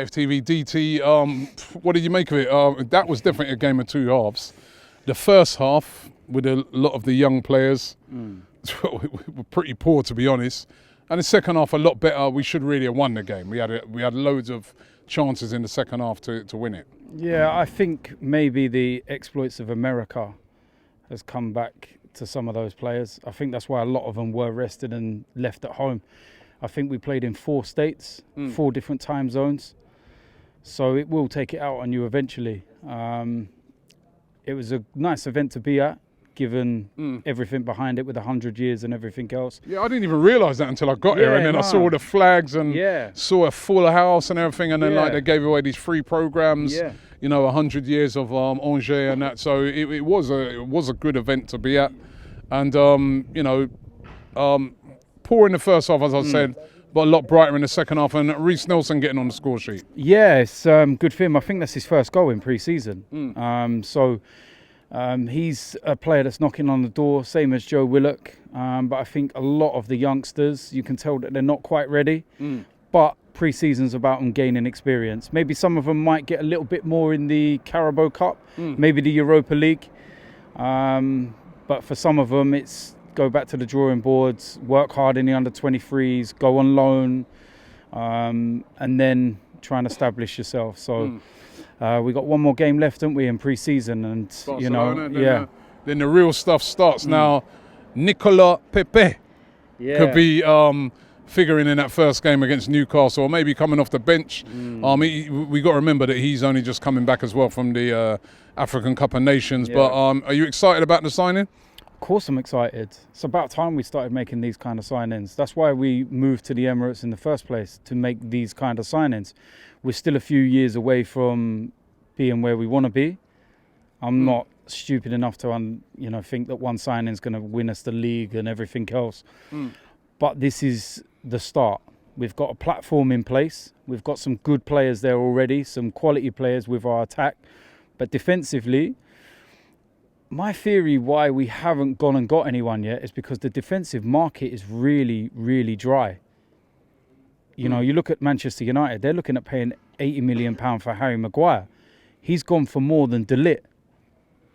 AFTV DT, what did you make of it? That was definitely a game of two halves. The first half, with a lot of the young players, were pretty poor, to be honest. And the second half, a lot better. We should really have won the game. We had loads of chances in the second half to win it. Yeah, I think maybe the exploits of America has come back to some of those players. I think that's why a lot of them were rested and left at home. I think we played in 4 states, 4 different time zones. So it will take it out on you eventually. It was a nice event to be at, given everything behind it with 100 years and everything else. Yeah, I didn't even realise that until I got here, and then I saw all the flags and saw a full house and everything, and then like they gave away these free programmes. You know, 100 years of Angers and that. So it was a good event to be at, and you know, poor in the first half, as I said, but a lot brighter in the second half, and Reece Nelson getting on the score sheet. Yeah, it's good for him. I think that's his first goal in pre-season. He's a player that's knocking on the door, same as Joe Willock. But I think a lot of the youngsters, you can tell that they're not quite ready. But pre-season's about them gaining experience. Maybe some of them might get a little bit more in the Carabao Cup, maybe the Europa League. But for some of them, it's go back to the drawing boards, work hard in the under-23s, go on loan, and then try and establish yourself. So we got one more game left, haven't we, in pre-season? And Barcelona, then the real stuff starts now. Nicolas Pepe could be figuring in that first game against Newcastle, or maybe coming off the bench. We got to remember that he's only just coming back as well from the African Cup of Nations. But are you excited about the signing? Of course I'm excited. It's about time we started making these kind of signings. That's why we moved to the Emirates in the first place, to make these kind of signings. We're still a few years away from being where we want to be. I'm not stupid enough to think that one signing is going to win us the league and everything else. But this is the start. We've got a platform in place. We've got some good players there already, some quality players with our attack. But defensively, my theory why we haven't gone and got anyone yet is because the defensive market is really, really dry. You know, you look at Manchester United, they're looking at paying £80 million for Harry Maguire. He's gone for more than De Ligt.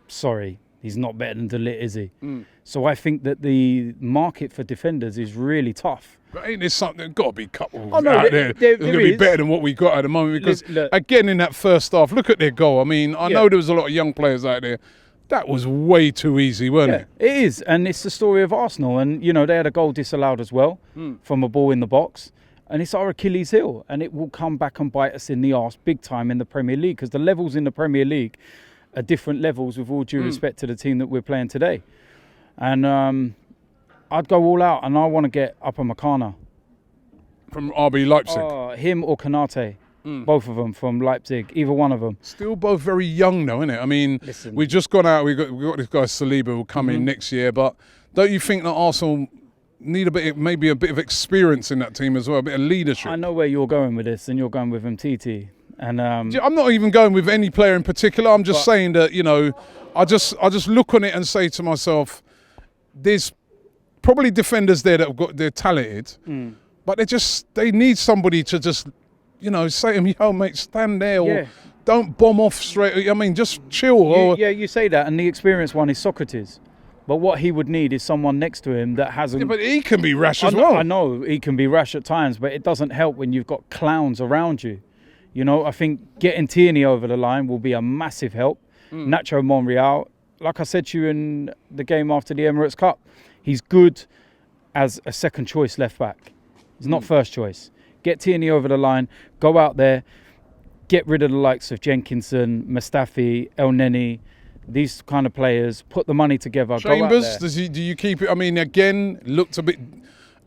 Sorry, he's not better than De Ligt, is he? So I think that the market for defenders is really tough. But ain't there something, there's got to be a couple out there that's going to be better than what we got at the moment? Because, again, in that first half, look at their goal. I mean, I know there was a lot of young players out there. That was way too easy, wasn't it? It is, and it's the story of Arsenal. And, you know, they had a goal disallowed as well from a ball in the box. And it's our Achilles heel, and it will come back and bite us in the arse big time in the Premier League, because the levels in the Premier League are different levels, with all due respect to the team that we're playing today. And I'd go all out, and I want to get Upamecano. From RB Leipzig? Him or Konate. Both of them from Leipzig, either one of them. Still both very young though, innit? I mean, we've just gone out, we've got this guy Saliba who will come in next year, but don't you think that Arsenal need maybe a bit of experience in that team as well, a bit of leadership? I know where you're going with this, and you're going with Mtiti. And I'm not even going with any player in particular. I'm just saying that, you know, I just look on it and say to myself, there's probably defenders there that they're talented, but they need somebody to just, you know, say to them, yo, mate, stand there, or don't bomb off straight. I mean, just chill. You say that, and the experienced one is Socrates. But what he would need is someone next to him that hasn't... Yeah, but he can be rash as well. I know he can be rash at times, but it doesn't help when you've got clowns around you. You know, I think getting Tierney over the line will be a massive help. Nacho Monreal, like I said to you in the game after the Emirates Cup, he's good as a second choice left back. He's not first choice. Get Tierney over the line, go out there, get rid of the likes of Jenkinson, Mustafi, El Neni, these kind of players, put the money together. Chambers, do you keep it? I mean, again, looked a bit...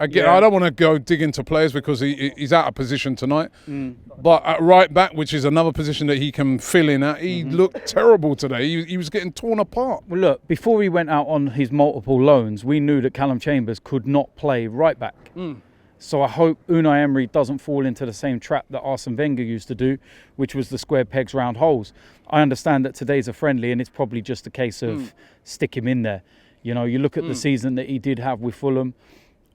Again, I don't want to go dig into players because he's out of position tonight. But at right back, which is another position that he can fill in at, he looked terrible today. He was getting torn apart. Well, look, before he went out on his multiple loans, we knew that Callum Chambers could not play right back. So I hope Unai Emery doesn't fall into the same trap that Arsene Wenger used to do, which was the square pegs round holes. I understand that today's a friendly and it's probably just a case of stick him in there. You know, you look at the season that he did have with Fulham.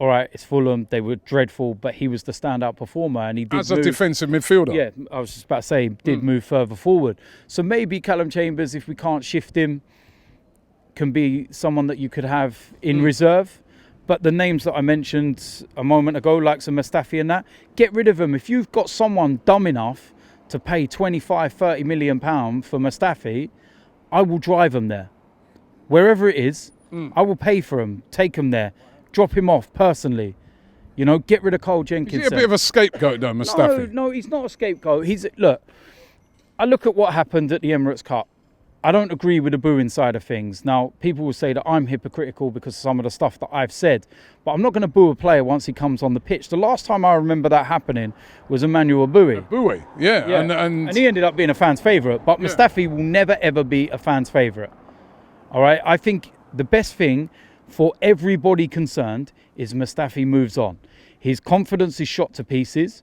all right, it's Fulham, they were dreadful, but he was the standout performer, and he did as a defensive midfielder. Yeah, I was just about to say, did move further forward. So maybe Callum Chambers, if we can't shift him, can be someone that you could have in reserve. But the names that I mentioned a moment ago, like some Mustafi and that, get rid of them. If you've got someone dumb enough to pay 25, 30 million pounds for Mustafi, I will drive him there. Wherever it is, I will pay for him, take him there, drop him off personally. You know, get rid of Cole Jenkins. Is he a bit of a scapegoat though, Mustafi? No, he's not a scapegoat. Look, I look at what happened at the Emirates Cup. I don't agree with the booing side of things. Now, people will say that I'm hypocritical because of some of the stuff that I've said, but I'm not going to boo a player once he comes on the pitch. The last time I remember that happening was Emmanuel Boué. Boué, yeah. And he ended up being a fan's favourite, but Mustafi will never, ever be a fan's favourite. All right? I think the best thing for everybody concerned is Mustafi moves on. His confidence is shot to pieces.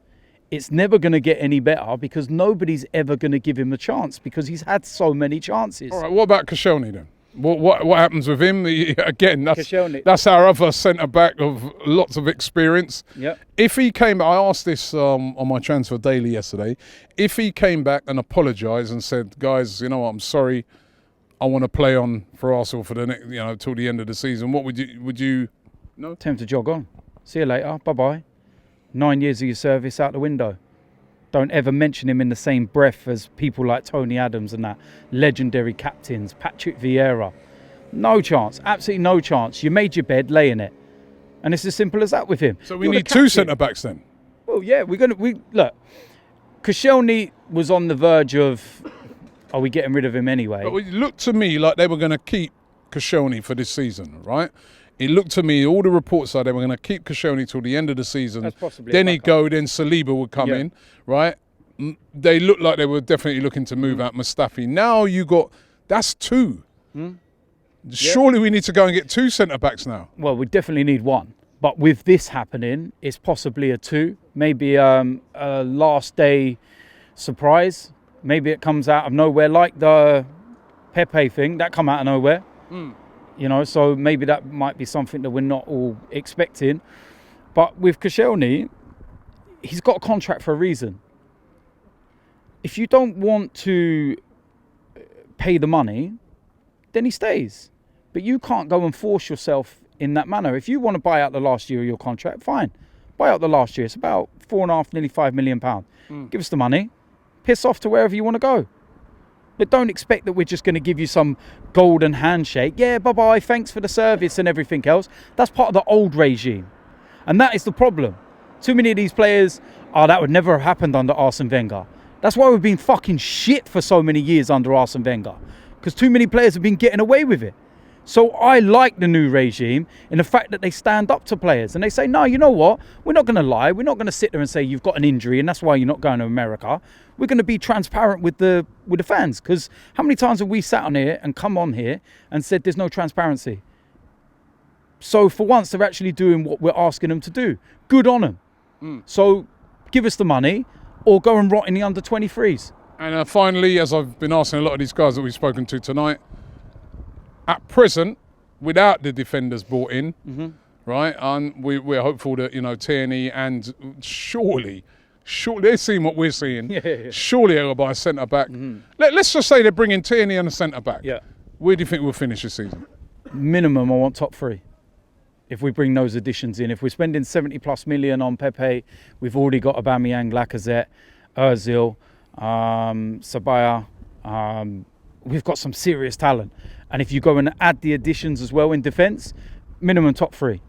It's never going to get any better because nobody's ever going to give him a chance because he's had so many chances. All right, what about Koscielny then? What happens with him? Again, that's our other centre-back of lots of experience. Yep. If he came, I asked this on my Transfer Daily yesterday, if he came back and apologised and said, guys, you know what, I'm sorry, I want to play on for Arsenal for the next, till the end of the season, what would you no? Tell him to jog on. See you later, bye-bye. 9 years of your service out the window. Don't ever mention him in the same breath as people like Tony Adams and that. Legendary captains, Patrick Vieira. No chance, absolutely no chance. You made your bed, lay in it. And it's as simple as that with him. So we need two centre-backs then? Well, yeah, look, Koscielny was on the verge of, are we getting rid of him anyway? But it looked to me like they were going to keep Koscielny for this season, right? It looked to me, all the reports are they were going to keep Koscielny till the end of the season. Then he'd go, then Saliba would come in, right? They looked like they were definitely looking to move out Mustafi. Now that's two. Surely we need to go and get two centre-backs now. Well, we definitely need one. But with this happening, it's possibly a two. Maybe a last day surprise. Maybe it comes out of nowhere, like the Pepe thing. That come out of nowhere. So maybe that might be something that we're not all expecting. But with Koscielny, he's got a contract for a reason. If you don't want to pay the money, then he stays. But you can't go and force yourself in that manner. If you want to buy out the last year of your contract, fine. Buy out the last year. It's about 4.5, nearly £5 million. Give us the money. Piss off to wherever you want to go. But don't expect that we're just going to give you some golden handshake. Yeah, bye-bye, thanks for the service and everything else. That's part of the old regime. And that is the problem. Too many of these players, that would never have happened under Arsene Wenger. That's why we've been fucking shit for so many years under Arsene Wenger. Because too many players have been getting away with it. So I like the new regime in the fact that they stand up to players and they say, no, you know what? We're not going to lie. We're not going to sit there and say you've got an injury and that's why you're not going to America. We're going to be transparent with the fans. Because how many times have we sat on here and come on here and said there's no transparency? So for once, they're actually doing what we're asking them to do. Good on them. So give us the money or go and rot in the under-23s. And finally, as I've been asking a lot of these guys that we've spoken to tonight, at present, without the defenders brought in, right, and we're hopeful that, Tierney and surely they're seeing what we're seeing. Surely they'll buy a centre-back. Let's just say they're bringing Tierney and a centre-back. Yeah. Where do you think we'll finish this season? Minimum, I want top three. If we bring those additions in. If we're spending 70+ million on Pepe, we've already got Aubameyang, Lacazette, Ozil, Sabaya. We've got some serious talent. And if you go and add the additions as well in defence, minimum top three.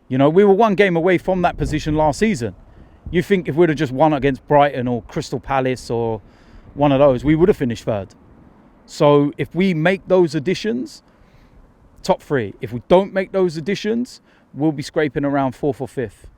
We were one game away from that position last season. You think if we'd have just won against Brighton or Crystal Palace or one of those, we would have finished third. So if we make those additions, top three. If we don't make those additions, we'll be scraping around fourth or fifth.